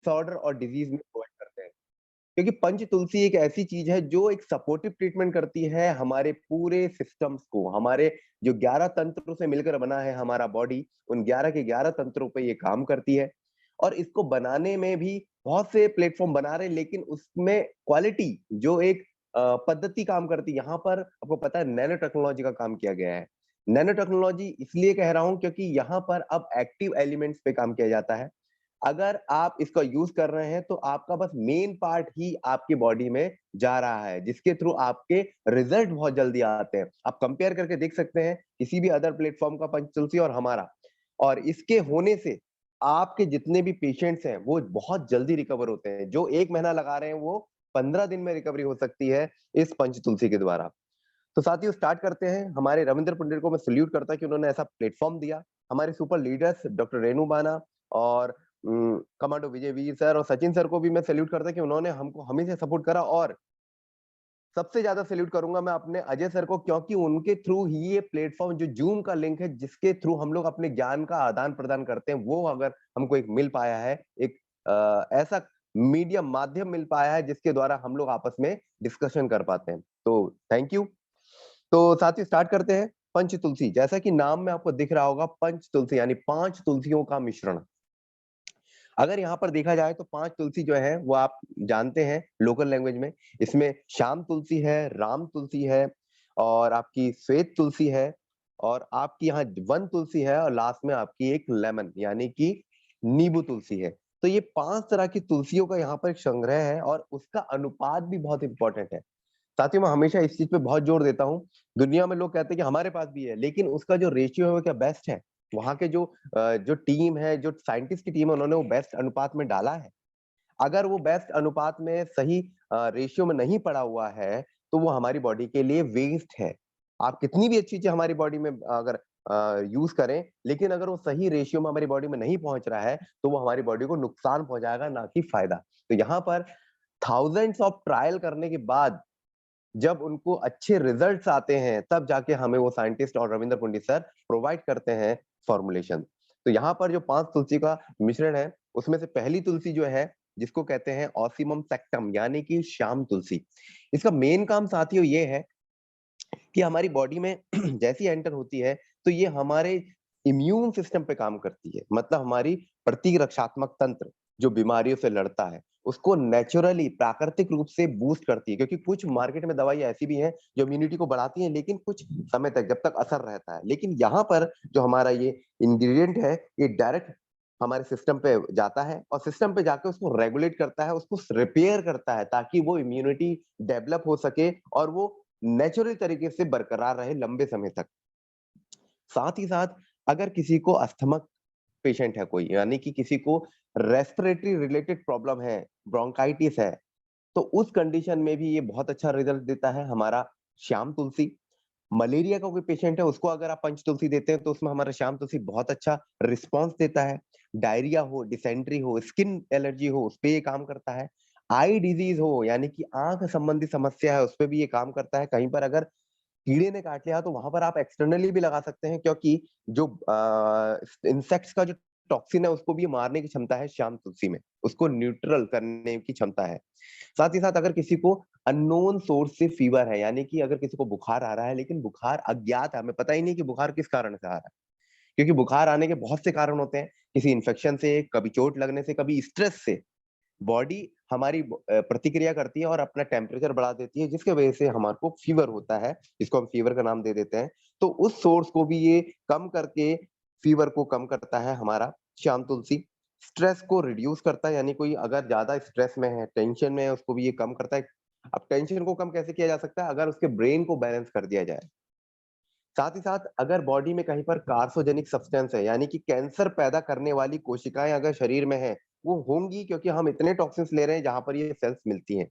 Disorder और disease में provide करते हैं। क्योंकि पंच तुलसी एक ऐसी चीज है जो एक सपोर्टिव ट्रीटमेंट करती है हमारे पूरे सिस्टम्स को। हमारे जो 11 तंत्रों से मिलकर बना है हमारा बॉडी, उन 11 के 11 तंत्रों पे ये काम करती है। और इसको बनाने में भी बहुत से प्लेटफॉर्म बना रहे हैं, लेकिन उसमें क्वालिटी जो एक पद्धति काम करती है, यहाँ पर आपको पता है नैनो टेक्नोलॉजी का काम किया गया है। नैनो टेक्नोलॉजी इसलिए कह रहा हूं क्योंकि यहाँ पर अब एक्टिव एलिमेंट्स पे काम किया जाता है। अगर आप इसका यूज कर रहे हैं तो आपका बस मेन पार्ट ही आपकी बॉडी में जा रहा है, जिसके थ्रू आपके रिजल्ट बहुत जल्दी आते हैं। आप कंपेयर करके देख सकते हैं किसी भी अदर प्लेटफॉर्म का पंचतुलसी और हमारा, और इसके होने से आपके जितने भी पेशेंट्स हैं वो बहुत जल्दी रिकवर होते हैं। जो 1 महीना लगा रहे हैं वो 15 दिन में रिकवरी हो सकती है इस पंचतुलसी के द्वारा। तो साथियों स्टार्ट करते हैं। हमारे रविंद्र पंडित को मैं सल्यूट करता कि उन्होंने ऐसा प्लेटफॉर्म दिया। हमारे सुपर लीडर्स डॉक्टर रेणु बाना और कमांडो विजय वीर सर और सचिन सर को भी मैं सल्यूट करता कि उन्होंने हमको हमेशा सपोर्ट करा। और सबसे ज्यादा सल्यूट करूंगा मैं अपने अजय सर को, क्योंकि उनके थ्रू ही ये प्लेटफॉर्म जो जूम का लिंक है जिसके थ्रू हम लोग अपने ज्ञान का आदान प्रदान करते हैं, वो अगर हमको एक मिल पाया है, एक ऐसा मीडियम माध्यम मिल पाया है जिसके द्वारा हम लोग आपस में डिस्कशन कर पाते हैं। तो थैंक यू। तो साथ ही स्टार्ट करते हैं। पंच तुलसी, जैसा कि नाम में आपको दिख रहा होगा, पंच तुलसी यानी 5 तुलसियों का मिश्रण। अगर यहाँ पर देखा जाए तो 5 तुलसी जो है वो आप जानते हैं लोकल लैंग्वेज में। इसमें श्याम तुलसी है, राम तुलसी है, और आपकी श्वेत तुलसी है, और आपकी यहाँ वन तुलसी है, और लास्ट में आपकी एक लेमन यानी कि नींबू तुलसी है। तो ये 5 तरह की तुलसियों का यहाँ पर एक संग्रह है, और उसका अनुपात भी बहुत इंपॉर्टेंट है। साथियों मैं हमेशा इस चीज पे बहुत जोर देता हूँ। दुनिया में लोग कहते हैं कि हमारे पास भी है, लेकिन उसका जो रेशियो है वो क्या बेस्ट है? वहां के जो टीम है, जो साइंटिस्ट की टीम है, उन्होंने वो बेस्ट अनुपात में डाला है। अगर वो बेस्ट अनुपात में सही रेशियो में नहीं पड़ा हुआ है तो वो हमारी बॉडी के लिए वेस्ट है। आप कितनी भी अच्छी चीज हमारी बॉडी में अगर यूज करें, लेकिन अगर वो सही रेशियो में हमारी बॉडी में नहीं पहुंच रहा है तो वो हमारी बॉडी को नुकसान पहुंचाएगा, ना कि फायदा। तो यहाँ पर थाउजेंड्स ऑफ ट्रायल करने के बाद जब उनको अच्छे रिजल्ट्स आते हैं, तब जाके हमें वो साइंटिस्ट और रविंद्र पंडित सर प्रोवाइड करते हैं फॉर्मुलेशन। तो यहाँ पर जो 5 तुलसी का मिश्रण है, उसमें से पहली तुलसी जो है जिसको कहते हैं ऑसीमम सेक्टम यानी कि श्याम तुलसी। इसका मेन काम साथियों ये है कि हमारी बॉडी में जैसी एंटर होती है तो ये हमारे इम्यून सिस्टम पे काम करती है। मतलब हमारी प्रतिरक्षात्मक तंत्र जो बीमारियों से लड़ता है उसको नेचुरली प्राकृतिक रूप से बूस्ट करती है। क्योंकि कुछ मार्केट में दवाई ऐसी भी हैं जो इम्यूनिटी को बढ़ाती हैं, लेकिन कुछ समय तक जब तक असर रहता है। लेकिन यहाँ पर जो हमारा ये इंग्रेडिएंट है ये डायरेक्ट हमारे सिस्टम पे जाता है, और सिस्टम पे जाकर उसको रेगुलेट करता है, उसको रिपेयर करता है, ताकि वो इम्यूनिटी डेवलप हो सके और वो नेचुरल तरीके से बरकरार रहे लंबे समय तक। साथ ही साथ अगर किसी को अस्थमक पेशेंट है कोई, यानी कि किसी को रेस्पिरेटरी रिलेटेड प्रॉब्लम है, ब्रोंकाइटिस है, तो उस कंडीशन में भी ये बहुत अच्छा रिजल्ट देता है हमारा श्याम तुलसी। मलेरिया का कोई पेशेंट है उसको अगर आप पंच तुलसी देते हैं तो उसमें हमारा श्याम तुलसी बहुत अच्छा रिस्पॉन्स देता है। डायरिया हो, डिसेंट्री हो, स्किन एलर्जी हो, उस पे ये काम करता है। आई डिजीज हो यानी कि आंख संबंधी समस्या है, उस पे भी ये काम करता है। कहीं पर अगर कीड़े ने काट लिया तो वहां पर आप एक्सटर्नली भी लगा सकते हैं, क्योंकि जो इंसेक्ट्स का जो टॉक्सिन है उसको भी मारने की क्षमता है श्याम तुलसी में, उसको न्यूट्रल करने की क्षमता है। साथ ही साथ अगर किसी को अननोन सोर्स से फीवर है, यानी कि अगर किसी को बुखार आ रहा है लेकिन बुखार अज्ञात है, हमें पता ही नहीं कि बुखार किस कारण से आ रहा है, क्योंकि बुखार आने के बहुत से कारण होते हैं। किसी इन्फेक्शन से, कभी चोट लगने से, कभी स्ट्रेस से बॉडी हमारी प्रतिक्रिया करती है और अपना टेम्परेचर बढ़ा देती है, जिसके वजह से हमारे को फीवर होता है, जिसको हम फीवर का नाम दे देते हैं। तो उस सोर्स को भी ये कम करके फीवर को कम करता है हमारा श्याम तुलसी। स्ट्रेस को रिड्यूस करता है, यानी कोई अगर ज्यादा स्ट्रेस में है, टेंशन में है, उसको भी ये कम करता है। अब टेंशन को कम कैसे किया जा सकता है? अगर उसके ब्रेन को बैलेंस कर दिया जाए। साथ ही साथ अगर बॉडी में कहीं पर कार्सोजेनिक सब्सटेंस है, यानी कि कैंसर पैदा करने वाली कोशिकाएं अगर शरीर में है, वो होंगी क्योंकि हम इतने टॉक्सिन्स ले रहे हैं जहां पर ये सेल्स मिलती हैं,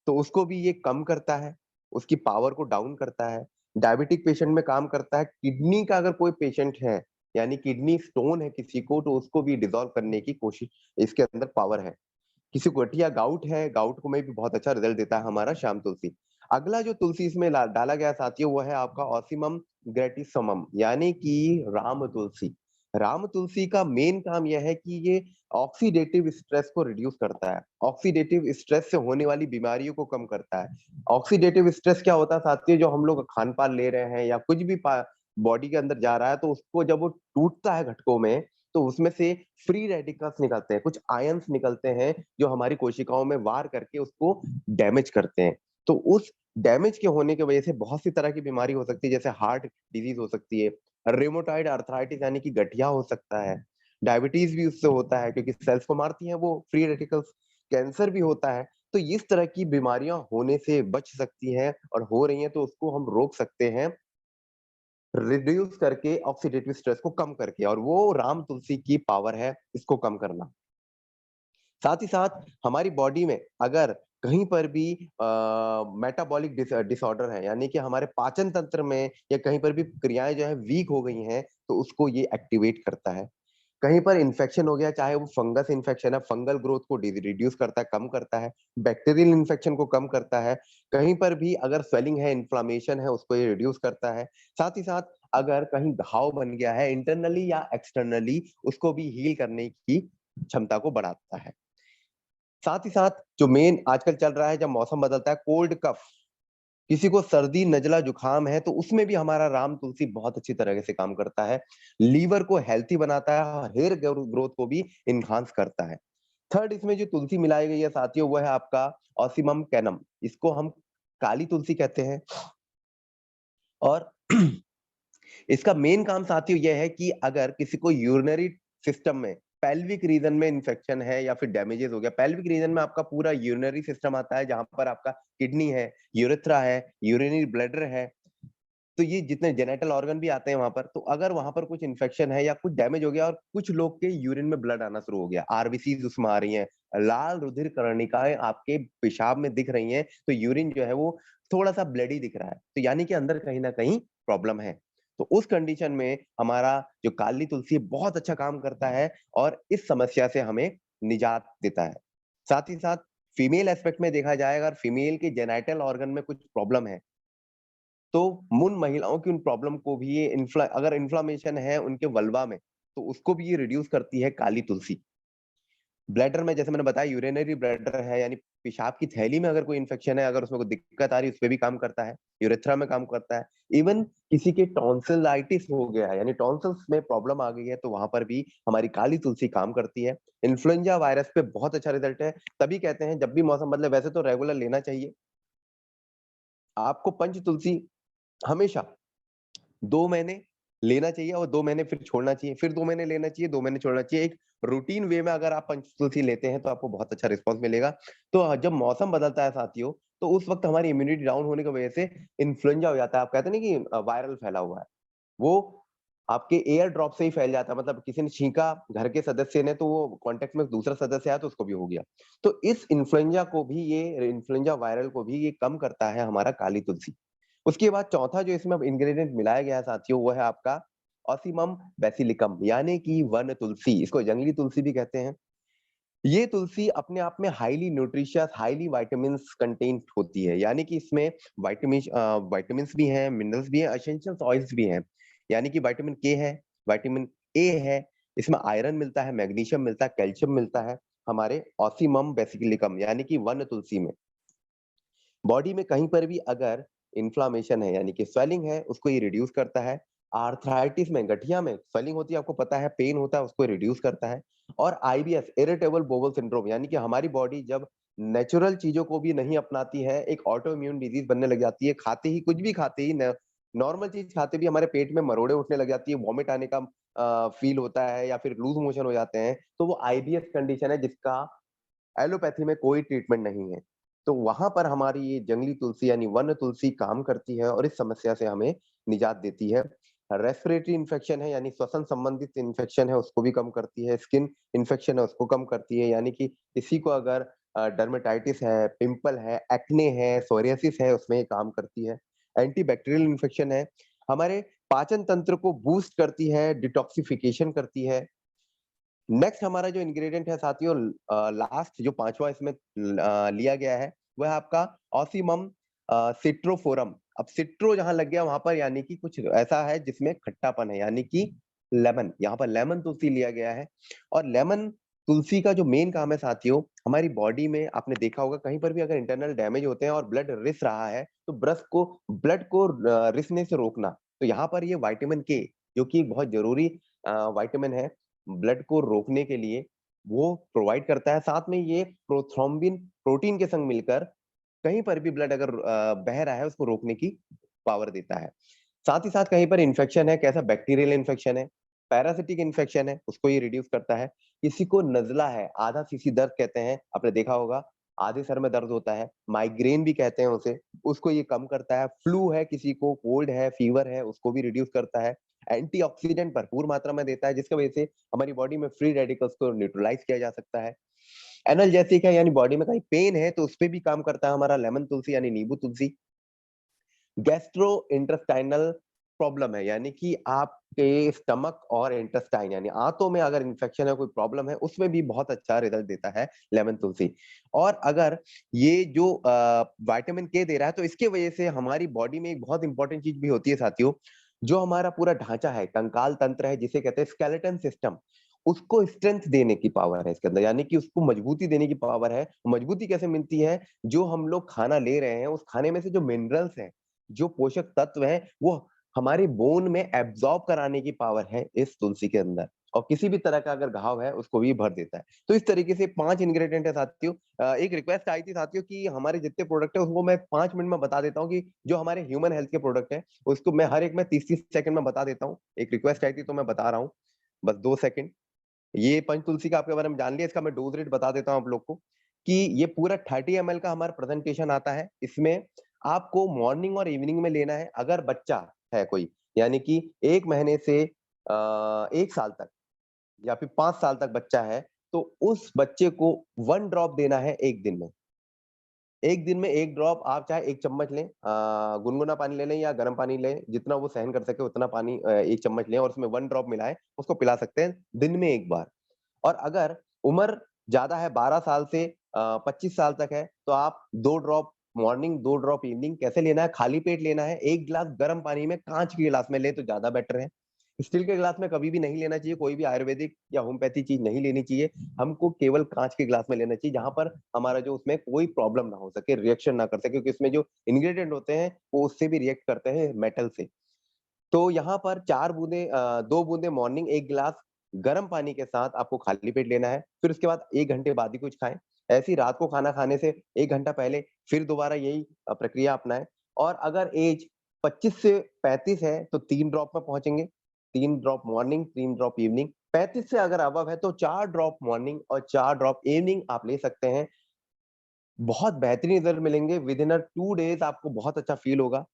तो उसको भी ये कम करता है, उसकी पावर को डाउन करता है। डायबिटिक पेशेंट में काम करता है। किडनी का अगर कोई पेशेंट है, यानी किडनी स्टोन है किसी को, तो उसको भी डिसॉल्व करने की कोशिश इसके अंदर पावर है। किसी को गठिया गाउट है, गाउट को में भी बहुत अच्छा रिजल्ट देता है हमारा श्याम तुलसी। अगला जो तुलसी इसमें डाला गया साथियों वो है आपका ऑसीमम ग्रेटिसमम यानी कि राम तुलसी। राम तुलसी का मेन काम यह है कि ये ऑक्सीडेटिव स्ट्रेस को रिड्यूस करता है। ऑक्सीडेटिव स्ट्रेस से होने वाली बीमारियों को कम करता है। ऑक्सीडेटिव स्ट्रेस क्या होता है साथियों, जो हम लोग खान-पान ले रहे हैं या कुछ भी बॉडी के अंदर जा रहा है, तो उसको जब वो टूटता है घटकों में, तो उसमें से फ्री रेडिकल्स निकलते हैं, कुछ आयन्स निकलते हैं जो हमारी कोशिकाओं में वार करके उसको डैमेज करते हैं। तो उस डैमेज के होने की वजह से बहुत सी तरह की बीमारी हो सकती है, जैसे हार्ट डिजीज हो सकती है, रेमोटॉइड अर्थराइटिस यानी कि गठिया हो सकता है, डायबिटीज भी उससे होता है क्योंकि सेल्स को मारती हैं वो फ्री रेडिकल्स, कैंसर भी होता है। तो इस तरह की बीमारियां होने से बच सकती हैं और हो रही हैं तो उसको हम रोक सकते हैं रिड्यूस करके, ऑक्सीडेटिव स्ट्रेस को कम करके, और वो राम तुलसी की पावर है इसको कम करना। साथ ही साथ हमारी बॉडी में अगर कहीं पर भी मेटाबॉलिक डिसऑर्डर है, यानी कि हमारे पाचन तंत्र में या कहीं पर भी क्रियाएं जो है वीक हो गई हैं, तो उसको ये एक्टिवेट करता है। कहीं पर इन्फेक्शन हो गया, चाहे वो फंगस इन्फेक्शन है, फंगल ग्रोथ को रिड्यूस करता है, कम करता है, बैक्टीरियल इन्फेक्शन को कम करता है। कहीं पर भी अगर स्वेलिंग है, इन्फ्लामेशन है, उसको ये रिड्यूस करता है। साथ ही साथ अगर कहीं घाव बन गया है इंटरनली या एक्सटर्नली, उसको भी हील करने की क्षमता को बढ़ाता है। साथ ही साथ जो मेन आजकल चल रहा है, जब मौसम बदलता है, कोल्ड कफ, किसी को सर्दी नजला जुकाम है, तो उसमें भी हमारा राम तुलसी बहुत अच्छी तरह से काम करता है। लीवर को हेल्थी बनाता है और हेयर ग्रोथ को भी इनहांस करता है। थर्ड इसमें जो तुलसी मिलाई गई है साथियों, वो है आपका ऑसीमम कैनम, इसको हम काली तुलसी कहते हैं। और इसका मेन काम साथियों यह है कि अगर किसी को यूरिनरी सिस्टम में, पेल्विक रीजन में इन्फेक्शन है या फिर डैमेजेस हो गया, पेल्विक रीजन में आपका पूरा यूरिनरी सिस्टम आता है, जहां पर आपका किडनी है, यूरेथ्रा है, यूरिनरी ब्लैडर है, तो ये जितने जेनिटल ऑर्गन भी आते हैं वहां पर, तो अगर वहां पर कुछ इन्फेक्शन है या कुछ डैमेज हो गया और कुछ लोग के यूरिन में ब्लड आना शुरू हो गया, आरबीसीज उसमें आ रही हैं, लाल रुधिर कर्णिकाएं आपके पेशाब में दिख रही हैं, तो यूरिन जो है वो थोड़ा सा ब्लडी दिख रहा है, तो यानी कि अंदर कहीं ना कहीं प्रॉब्लम है। तो उस कंडीशन में हमारा जो काली तुलसी है बहुत अच्छा काम करता है और इस समस्या से हमें निजात देता है। साथ ही साथ फीमेल एस्पेक्ट में देखा जाए, अगर फीमेल के जेनिटल ऑर्गन में कुछ प्रॉब्लम है, तो उन महिलाओं की उन प्रॉब्लम को भी ये अगर इन्फ्लामेशन है उनके वल्वा में, तो उसको भी ये रिड्यूस करती है काली तुलसी। ब्लैडर में जैसे मैंने बताया, यूरिनरी ब्लैडर है, यानी पेशाब की थैली में अगर कोई इन्फेक्शन है, अगर उसमें कोई दिक्कत आ रही है, उस पे भी काम करता है। यूरेथ्रा में काम करता है। इवन किसी के टॉन्सिलाइटिस हो गया है, यानी टॉन्सिल्स में प्रॉब्लम आ गई है, तो वहां पर भी हमारी काली तुलसी काम करती है। इन्फ्लुएंजा वायरस पे बहुत अच्छा रिजल्ट है। तभी कहते हैं जब भी मौसम बदले, वैसे तो रेगुलर लेना चाहिए आपको पंच तुलसी, हमेशा 2 महीने लेना चाहिए और 2 महीने फिर छोड़ना चाहिए, फिर 2 महीने लेना चाहिए, 2 महीने छोड़ना चाहिए। एक रूटीन वे में अगर आप पंचतुलसी लेते हैं तो आपको बहुत अच्छा रिस्पॉन्स मिलेगा। तो जब मौसम बदलता है साथियों, तो उस वक़्त हमारी इम्यूनिटी डाउन होने की वजह से इन्फ्लुएंजा हो जाता है। आप कहते हैं ना कि वायरल फैला हुआ है, वो आपके एयर ड्रॉप से ही फैल जाता है। मतलब किसी ने छींका घर के सदस्य ने, तो वो कॉन्टैक्ट में दूसरा सदस्य आया तो उसको भी हो गया। तो इस इन्फ्लुएंजा को भी, ये इन्फ्लुएंजा वायरल को भी ये कम करता है हमारा काली तुलसी। उसके बाद चौथा जो इसमें अब इंग्रेडिएंट मिलाया गया है साथियों, वो है आपका ऑसीमम बेसिलिकम, यानी कि वन तुलसी, इसको जंगली तुलसी भी कहते हैं। ये तुलसी अपने आप में highly nutritious, highly vitamins content होती है, यानी कि इसमें विटामिन्स भी हैं, मिनरल्स भी हैं, एसेंशियल ऑयल्स भी हैं। यानी कि विटामिन के है, विटामिन ए है, इसमें आयरन मिलता है, मैग्नीशियम मिलता है, कैल्शियम मिलता है हमारे ऑसीमम बेसिलिकम यानी कि वन तुलसी में। बॉडी में कहीं पर भी अगर इन्फ्लामेशन है, यानी कि स्वेलिंग है, उसको ये रिड्यूस करता है। आर्थराइटिस में, गठिया में स्वेलिंग होती है, आपको पता है, पेन होता है, उसको रिड्यूस करता है। और आईबीएस, इरिटेबल बोवल सिंड्रोम, यानी कि हमारी बॉडी जब नेचुरल चीजों को भी नहीं अपनाती है, एक ऑटो इम्यून डिजीज बनने लग जाती है। खाते ही, कुछ भी खाते ही, नॉर्मल चीज खाते भी हमारे पेट में मरोड़े उठने लग जाती है, वॉमिट आने का फील होता है या फिर लूज मोशन हो जाते हैं, तो वो आईबीएस कंडीशन है जिसका एलोपैथी में कोई ट्रीटमेंट नहीं है। तो वहाँ पर हमारी ये जंगली तुलसी यानी वन तुलसी काम करती है और इस समस्या से हमें निजात देती है। रेस्पिरेटरी इन्फेक्शन है, यानी श्वसन संबंधित इन्फेक्शन है, उसको भी कम करती है। स्किन इन्फेक्शन है, उसको कम करती है, यानी कि किसी को अगर डर्मेटाइटिस है, पिंपल है, एक्ने है, सोरियासिस है, उसमें ये काम करती है। एंटीबैक्टीरियल इन्फेक्शन है, हमारे पाचन तंत्र को बूस्ट करती है, डिटॉक्सिफिकेशन करती है। नेक्स्ट हमारा जो इंग्रेडिएंट है साथियों, लास्ट जो पांचवा इसमें लिया गया है, वह है आपका ऑसीमम सिट्रोफोरम। अब सिट्रो जहां लग गया वहां पर, यानी कि कुछ ऐसा है जिसमें खट्टापन है, यानी कि लेमन, यहाँ पर लेमन तुलसी लिया गया है। और लेमन तुलसी का जो मेन काम है साथियों, हमारी बॉडी में आपने देखा होगा कहीं पर भी अगर इंटरनल डैमेज होते हैं और ब्लड रिस रहा है, तो ब्लड को रिसने से रोकना। तो यहाँ पर ये विटामिन के, जो कि एक बहुत जरूरी विटामिन है ब्लड को रोकने के लिए, वो प्रोवाइड करता है। साथ में ये प्रोथ्रोम्बिन प्रोटीन के संग मिलकर कहीं पर भी ब्लड अगर बह रहा है उसको रोकने की पावर देता है। साथ ही साथ कहीं पर इन्फेक्शन है, कैसा बैक्टीरियल इन्फेक्शन है, पैरासिटिक इन्फेक्शन है, उसको ये रिड्यूस करता है। किसी को नज़ला है, आधा सीसी दर्द कहते हैं, आपने देखा होगा, आधे सर में दर्द होता है, माइग्रेन भी कहते हैं उसे, उसको ये कम करता है। फ्लू है किसी को, कोल्ड है, फीवर है, उसको भी रिड्यूस करता है। एंटीऑक्सीडेंट भरपूर मात्रा में देता है, जिसकी वजह से हमारी बॉडी में फ्री रेडिकल्स को न्यूट्रलाइज किया जा सकता है। एनाल्जेसिक है, यानी बॉडी में कहीं पेन है तो उस पे भी काम करता है हमारा लेमन तुलसी यानी नींबू तुलसी। गैस्ट्रो इंटेस्टाइनल प्रॉब्लम है, यानी कि आपके स्टमक और इंटेस्टाइन यानी आंतों में अगर इन्फेक्शन है, कोई प्रॉब्लम है, उसमें भी बहुत अच्छा रिजल्ट देता है लेमन तुलसी। और अगर ये जो विटामिन के दे रहा है, तो इसके वजह से हमारी बॉडी में एक बहुत इंपॉर्टेंट चीज भी होती है साथियों, जो हमारा पूरा ढांचा है, कंकाल तंत्र है, जिसे कहते हैं स्केलेटन सिस्टम, उसको स्ट्रेंथ देने की पावर है इसके अंदर, यानी कि उसको मजबूती देने की पावर है। मजबूती कैसे मिलती है? जो हम लोग खाना ले रहे हैं, उस खाने में से जो मिनरल्स हैं, जो पोषक तत्व हैं, वो हमारे बोन में एब्जॉर्ब कराने की पावर है इस तुलसी के अंदर। और किसी भी तरह का अगर घाव है, उसको भी भर देता है। तो इस तरीके से 5 इंग्रेडिएंट है साथियों। एक रिक्वेस्ट आई थी साथियों कि हमारे जितने प्रोडक्ट है उसको मैं 5 मिनट में बता देता हूँ, कि जो हमारे ह्यूमन हेल्थ के प्रोडक्ट है उसको मैं हर एक में 30-30 सेकंड में बता देता हूँ। एक रिक्वेस्ट आई थी तो मैं बता रहा हूँ, बस 2 सेकंड। ये पंचतुलसी का आपके बारे में जान लिया, इसका मैं डोज रेट बता देता हूँ आप लोग को, कि ये पूरा 30 ml का हमारा प्रेजेंटेशन आता है। इसमें आपको मॉर्निंग और इवनिंग में लेना है। अगर बच्चा है कोई, यानी कि 1 महीने से 1 साल तक या फिर 5 साल तक बच्चा है, तो उस बच्चे को 1 ड्रॉप देना है 1 दिन में। 1 दिन में 1 ड्रॉप, आप चाहे 1 चम्मच लें, गुनगुना पानी ले लें या गर्म पानी लें, जितना वो सहन कर सके उतना पानी 1 चम्मच लें और उसमें 1 ड्रॉप मिलाएँ, उसको पिला सकते हैं दिन में 1 बार। और अगर उम्र ज़्यादा है, 12 साल से 25 साल तक है, तो आप 2 ड्रॉप मॉर्निंग, 2 ड्रॉप इवनिंग। कैसे लेना है? खाली पेट लेना है, 1 गिलास गर्म पानी में, काँच के गिलास में लें तो ज़्यादा बेटर है। स्टील के गिलास में कभी भी नहीं लेना चाहिए, कोई भी आयुर्वेदिक या होम्योपैथी चीज़ नहीं लेनी चाहिए। हमको केवल काँच के गिलास में लेना चाहिए, जहाँ पर हमारा जो उसमें कोई प्रॉब्लम ना हो सके, रिएक्शन ना कर सके, क्योंकि इसमें जो इंग्रीडिएंट होते हैं, वो उससे भी रिएक्ट करते हैं मेटल से। तो यहाँ पर 4 बूँदें 2 बूँदें मॉर्निंग, 1 गिलास गर्म पानी के साथ आपको खाली पेट लेना है। फिर उसके बाद 1 घंटे बाद ही कुछ खाएँ। ऐसे ही रात को खाना खाने से 1 घंटा पहले फिर दोबारा यही प्रक्रिया अपनाएँ। और अगर ऐज 25 से 35 है, तो 3 ड्रॉप में पहुँचेंगे। 3 ड्रॉप मॉर्निंग, 3 ड्रॉप इवनिंग। 35 से अगर अबव है, तो 4 ड्रॉप मॉर्निंग और 4 ड्रॉप इवनिंग आप ले सकते हैं। बहुत बेहतरीन रिजल्ट मिलेंगे। विदिन 2 डेज़ आपको बहुत अच्छा फ़ील होगा।